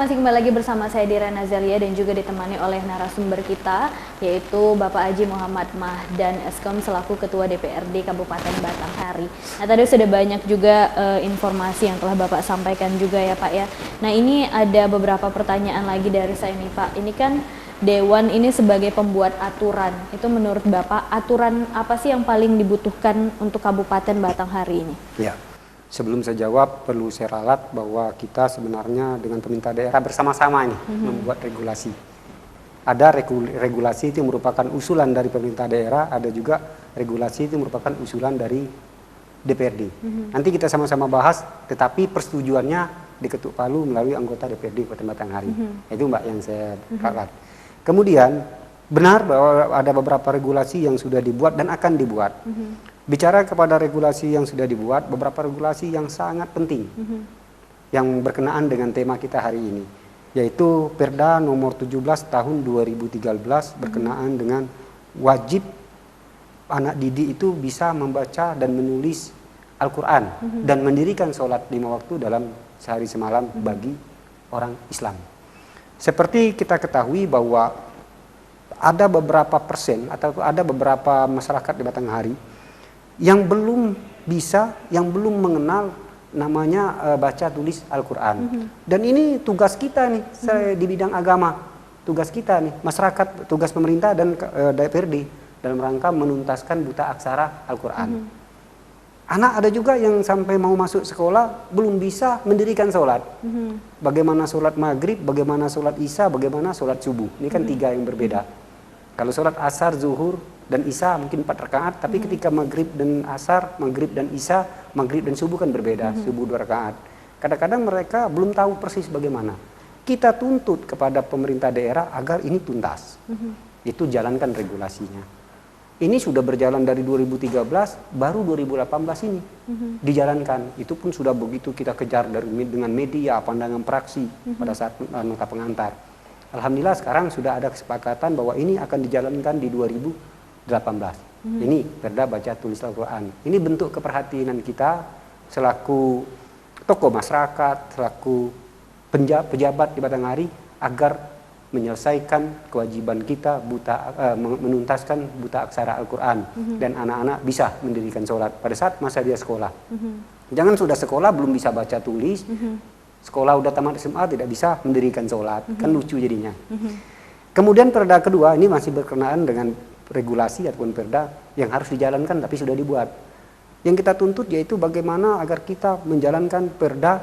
masih kembali lagi bersama saya Dira Nazalia dan juga ditemani oleh narasumber kita yaitu Bapak Haji Muhammad Mahdan Eskom selaku Ketua DPRD Kabupaten Batanghari. Nah tadi sudah banyak juga informasi yang telah Bapak sampaikan juga ya Pak ya. Nah ini ada beberapa pertanyaan lagi dari saya nih Pak. Ini kan Dewan ini sebagai pembuat aturan. Itu menurut Bapak aturan apa sih yang paling dibutuhkan untuk Kabupaten Batanghari ini? Ya. Sebelum saya jawab, perlu saya ralat bahwa kita sebenarnya dengan pemerintah daerah bersama-sama ini membuat regulasi. Ada regulasi itu yang merupakan usulan dari pemerintah daerah, ada juga regulasi itu merupakan usulan dari DPRD. Nanti kita sama-sama bahas, tetapi persetujuannya diketuk palu melalui anggota DPRD Kabupaten Batanghari. Itu Mbak yang saya ralat. Kemudian, benar bahwa ada beberapa regulasi yang sudah dibuat dan akan dibuat. Bicara kepada regulasi yang sudah dibuat, beberapa regulasi yang sangat penting yang berkenaan dengan tema kita hari ini, yaitu Perda nomor 17 tahun 2013 berkenaan dengan wajib anak didik itu bisa membaca dan menulis Al-Quran dan mendirikan sholat 5 waktu dalam sehari semalam bagi orang Islam. Seperti kita ketahui bahwa ada beberapa persen atau ada beberapa masyarakat di Batanghari yang belum bisa, yang belum mengenal namanya baca tulis Al-Quran. Dan ini tugas kita nih, di bidang agama. Tugas kita nih, masyarakat, tugas pemerintah dan DPRD dalam rangka menuntaskan buta aksara Al-Quran. Anak ada juga yang sampai mau masuk sekolah belum bisa mendirikan sholat. Bagaimana sholat maghrib, bagaimana sholat isya, bagaimana sholat subuh. Ini kan tiga yang berbeda. Kalau sholat asar, zuhur, dan isya mungkin 4 rakaat, tapi ketika maghrib dan asar, maghrib dan isya, maghrib dan subuh kan berbeda, subuh 2 rakaat. Kadang-kadang mereka belum tahu persis bagaimana. Kita tuntut kepada pemerintah daerah agar ini tuntas. Itu jalankan regulasinya. Ini sudah berjalan dari 2013, baru 2018 ini dijalankan. Itu pun sudah begitu kita kejar dengan media, pandangan praksi pada saat nota pengantar. Alhamdulillah sekarang sudah ada kesepakatan bahwa ini akan dijalankan di 2018. Ini Perda baca tulis Al-Quran. Ini bentuk keperhatian kita selaku tokoh masyarakat, selaku pejabat di Batanghari agar menyelesaikan kewajiban kita menuntaskan buta aksara Al-Quran dan anak-anak bisa mendirikan sholat pada saat masa dia sekolah. Jangan sudah sekolah belum bisa baca tulis, sekolah udah tamat SMA tidak bisa mendirikan sholat, kan lucu jadinya. Kemudian perda kedua ini masih berkenaan dengan regulasi ataupun perda yang harus dijalankan tapi sudah dibuat. Yang kita tuntut yaitu bagaimana agar kita menjalankan perda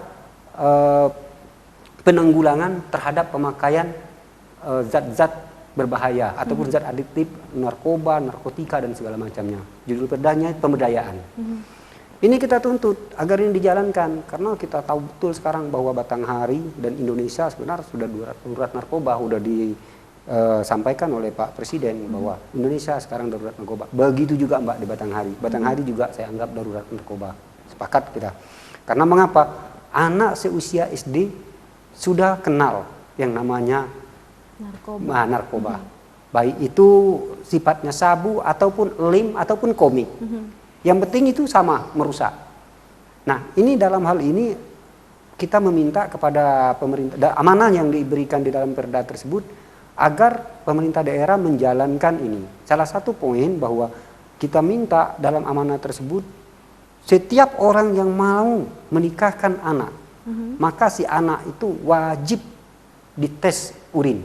penanggulangan terhadap pemakaian zat-zat berbahaya ataupun zat adiktif, narkoba, narkotika dan segala macamnya. Judul perdanya pemberdayaan. Ini kita tuntut agar ini dijalankan karena kita tahu betul sekarang bahwa Batanghari dan Indonesia sebenarnya sudah darurat narkoba, sudah disampaikan oleh Pak Presiden bahwa Indonesia sekarang darurat narkoba. Begitu juga Mbak di Batanghari. Batanghari juga saya anggap darurat narkoba. Sepakat kita. Karena mengapa? Anak seusia SD sudah kenal yang namanya narkoba. Baik itu sifatnya sabu ataupun lem ataupun komik. Yang penting itu sama, merusak. Nah, ini dalam hal ini kita meminta kepada pemerintah, amanah yang diberikan di dalam perda tersebut, agar pemerintah daerah menjalankan ini. Salah satu poin bahwa kita minta dalam amanah tersebut, setiap orang yang mau menikahkan anak, maka si anak itu wajib dites urin.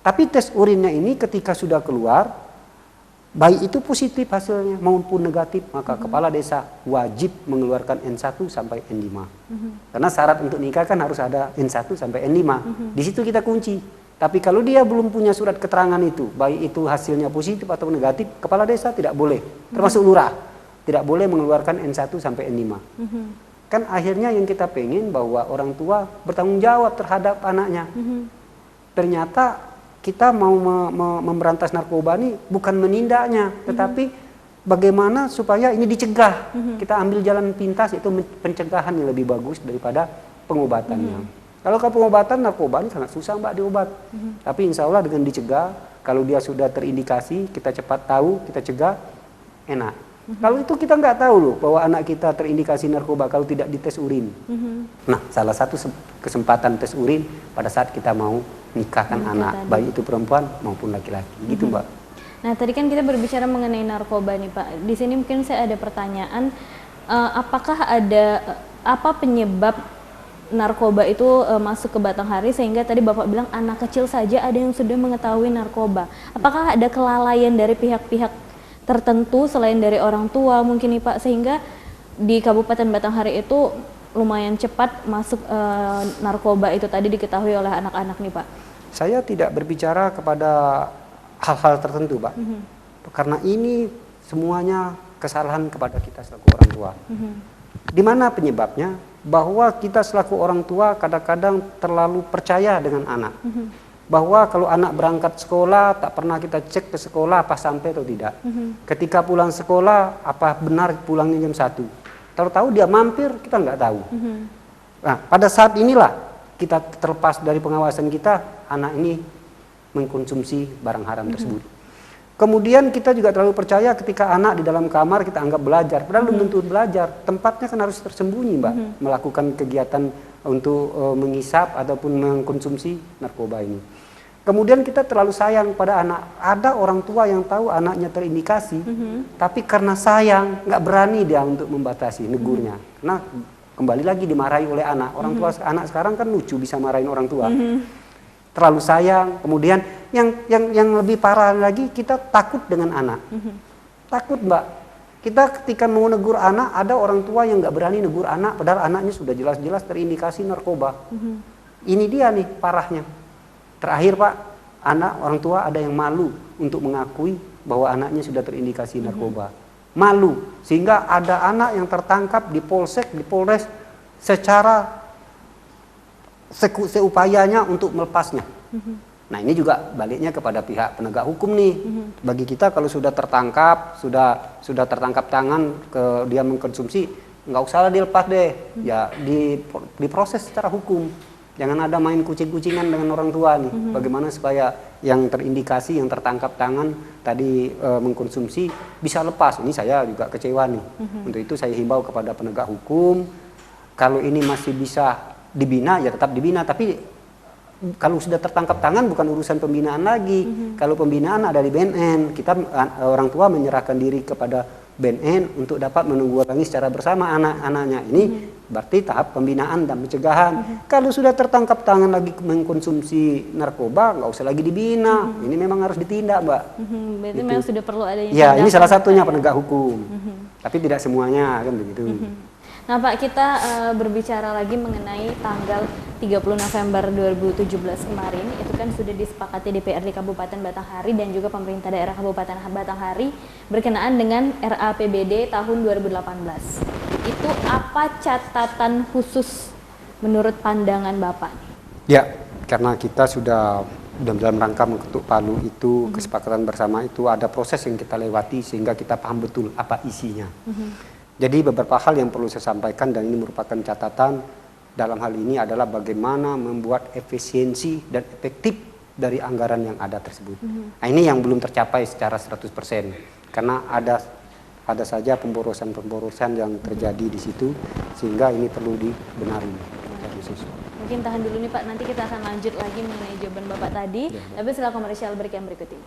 Tapi tes urinnya ini ketika sudah keluar, baik itu positif hasilnya maupun negatif, maka kepala desa wajib mengeluarkan N1 sampai N5. Karena syarat untuk nikah kan harus ada N1 sampai N5. Di situ kita kunci. Tapi kalau dia belum punya surat keterangan itu, baik itu hasilnya positif atau negatif, kepala desa tidak boleh, termasuk lurah, tidak boleh mengeluarkan N1 sampai N5. Kan akhirnya yang kita pengen bahwa orang tua bertanggung jawab terhadap anaknya. Ternyata kita mau memberantas narkoba ini bukan menindaknya, tetapi bagaimana supaya ini dicegah. Kita ambil jalan pintas, itu pencegahan yang lebih bagus daripada pengobatannya. Kalau ke pengobatan narkoba ini sangat susah Mbak diobat. Tapi insya Allah dengan dicegah, kalau dia sudah terindikasi, kita cepat tahu, kita cegah, enak. Kalau itu kita nggak tahu loh bahwa anak kita terindikasi narkoba kalau tidak dites urin. Nah, salah satu kesempatan tes urin pada saat kita mau nikahkan anak, baik itu perempuan maupun laki-laki, gitu Mbak. Nah, tadi kan kita berbicara mengenai narkoba nih Pak. Di sini mungkin saya ada pertanyaan, apakah ada apa penyebab narkoba itu masuk ke Batanghari sehingga tadi Bapak bilang anak kecil saja ada yang sudah mengetahui narkoba. Apakah ada kelalaian dari pihak-pihak tertentu selain dari orang tua mungkin nih Pak, sehingga di Kabupaten Batanghari itu lumayan cepat masuk narkoba itu tadi diketahui oleh anak-anak nih Pak? Saya tidak berbicara kepada hal-hal tertentu Pak, karena ini semuanya kesalahan kepada kita selaku orang tua. Di mana penyebabnya? Bahwa kita selaku orang tua kadang-kadang terlalu percaya dengan anak. Bahwa kalau anak berangkat sekolah tak pernah kita cek ke sekolah apa sampai atau tidak. Ketika pulang sekolah apa benar pulangnya jam 1. Tahu-tahu dia mampir kita nggak tahu. Nah, pada saat inilah kita terlepas dari pengawasan kita, anak ini mengkonsumsi barang haram tersebut. Kemudian kita juga terlalu percaya ketika anak di dalam kamar kita anggap belajar, padahal belum tentu belajar. Tempatnya kan harus tersembunyi Mbak, melakukan kegiatan untuk mengisap ataupun mengkonsumsi narkoba ini. Kemudian kita terlalu sayang pada anak. Ada orang tua yang tahu anaknya terindikasi, tapi karena sayang nggak berani dia untuk membatasi, negurnya. Karena kembali lagi dimarahi oleh anak. Orang tua anak sekarang kan lucu bisa marahin orang tua. Terlalu sayang, kemudian yang lebih parah lagi kita takut dengan anak. Takut Mbak, kita ketika mau negur anak ada orang tua yang nggak berani negur anak padahal anaknya sudah jelas-jelas terindikasi narkoba. Ini dia nih parahnya. Terakhir Pak, anak orang tua ada yang malu untuk mengakui bahwa anaknya sudah terindikasi narkoba. Malu, sehingga ada anak yang tertangkap di polsek, di polres secara seupayanya untuk melepasnya. Nah ini juga baliknya kepada pihak penegak hukum nih. Bagi kita kalau sudah tertangkap, sudah tertangkap tangan dia mengkonsumsi, nggak usah dilepas deh, ya diproses secara hukum. Jangan ada main kucing-kucingan dengan orang tua nih. Bagaimana supaya yang terindikasi, yang tertangkap tangan tadi mengkonsumsi bisa lepas. Ini saya juga kecewa nih. Untuk itu saya himbau kepada penegak hukum, kalau ini masih bisa dibina ya tetap dibina, tapi kalau sudah tertangkap tangan bukan urusan pembinaan lagi. Kalau pembinaan ada di BNN, kita orang tua menyerahkan diri kepada BNN untuk dapat menanggulangi secara bersama anak-anaknya. Ini berarti tahap pembinaan dan pencegahan. Kalau sudah tertangkap tangan lagi mengkonsumsi narkoba, nggak usah lagi dibina. Ini memang harus ditindak Mbak. Berarti memang sudah perlu adanya. Ya ini salah satunya penegak hukum. Tapi tidak semuanya kan begitu. Nah Pak, kita berbicara lagi mengenai tanggal 30 November 2017 kemarin, itu kan sudah disepakati DPRD Kabupaten Batanghari dan juga pemerintah daerah Kabupaten Batanghari berkenaan dengan RAPBD tahun 2018. Itu apa catatan khusus menurut pandangan Bapak? Ya, karena kita sudah dalam rangka mengetuk palu itu, kesepakatan bersama itu ada proses yang kita lewati sehingga kita paham betul apa isinya. Jadi beberapa hal yang perlu saya sampaikan dan ini merupakan catatan dalam hal ini adalah bagaimana membuat efisiensi dan efektif dari anggaran yang ada tersebut. Nah ini yang belum tercapai secara 100% karena ada saja pemborosan yang terjadi di situ sehingga ini perlu dibenahi. Mungkin tahan dulu nih Pak, nanti kita akan lanjut lagi mengenai jawaban Bapak tadi, tapi setelah komersial break yang berikut ini.